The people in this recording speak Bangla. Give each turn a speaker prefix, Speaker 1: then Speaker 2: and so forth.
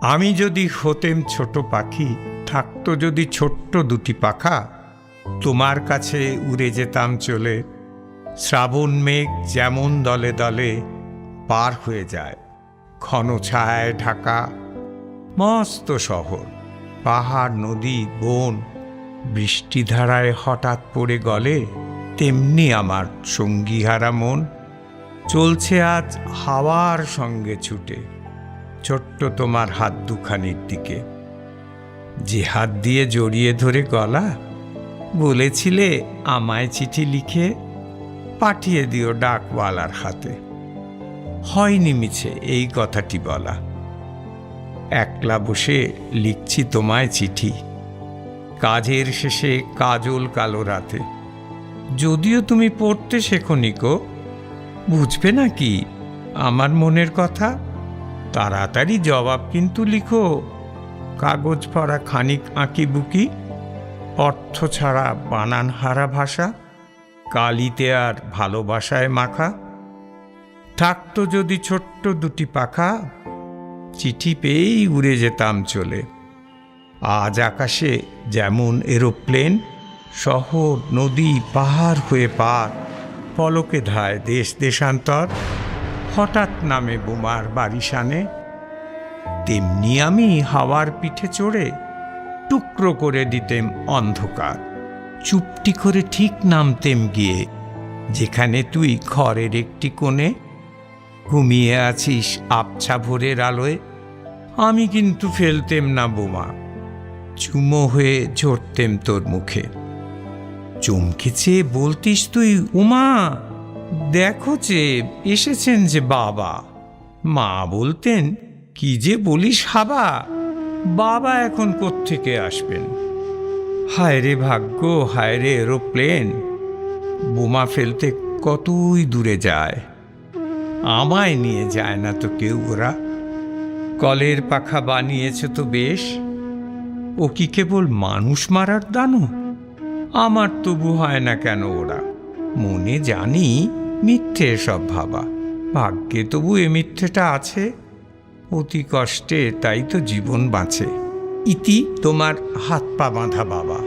Speaker 1: আমি যদি হতেম ছোট পাখি, থাকতো যদি ছোট্ট দুটি পাখা, তোমার কাছে উড়ে যেতাম চলে। শ্রাবণ মেঘ যেমন দলে দলে পার হয়ে যায় ঘন ছায়ায় ঢাকা মস্ত শহর, পাহাড় নদী বন বৃষ্টিধারায় হঠাৎ পড়ে গলে, তেমনি আমার সঙ্গীহারা মন চলছে আজ হাওয়ার সঙ্গে ছুটে ছোট্ট তোমার হাত দুখানির দিকে। যে হাত দিয়ে জড়িয়ে ধরে গলা, বলেছিলে আমায় চিঠি লিখে পাঠিয়ে দিও ডাকওয়ালার হাতে। হয়নি মিছে এই কথাটি বলা, একলা বসে লিখছি তোমায় চিঠি, কাজের শেষে কাজল কালো রাতে। যদিও তুমি পড়তে শেখোনি গো, বুঝবে নাকি আমার মনের কথা? তাড়াতাড়ি জবাব কিন্তু লিখো, কাগজ পড়া খানিক আঁকিবুকি, অর্থ ছাড়া বানান হারা ভাষা, কালিতে আর ভালোবাসায় মাখা। থাকতো যদি ছোট্ট দুটি পাখা, চিঠি পেয়েই উড়ে যেতাম চলে। আজ আকাশে যেমন এরোপ্লেন, শহর নদী পাহাড় হয়ে পার, পলকে ধায় দেশ দেশান্তর, হঠাৎ নামে বোমার বারিশানে। তেমনি আমি হাওয়ার পিঠে চড়ে টুকরো করে দিতেম অন্ধকার, চুপটি করে ঠিক নামতেম গিয়ে যেখানে তুই ঘরের একটি কোণে ঘুমিয়ে আছিস আবছা ভোরের আলোয়। আমি কিন্তু ফেলতেম না বোমা, চুমো হয়ে ঝরতেম তোর মুখে। চমকে চেয়ে বলতিস তুই, উমা দেখো যে এসেছেন যে বাবা। মা বলতেন, কি যে বলিস হাবা, বাবা এখন কোত্থেকে আসবেন? হায় রে ভাগ্য, হায় রে এরোপ্লেন, বোমা ফেলতে কতই দূরে যায়, আমায় নিয়ে যায় না তো কেউ ওরা। কলের পাখা বানিয়েছ তো বেশ, ও কি কেবল মানুষ মারার দানব? আমার তবু হয় না কেন ওরা? মনে জানি মিথ্যে সব ভাবা, ভাগ্যে তবু এ মিথ্যেটা আছে, অতি কষ্টে তাই তো জীবন বাঁচে। ইতি তোমার হাত পা বাঁধা বাবা।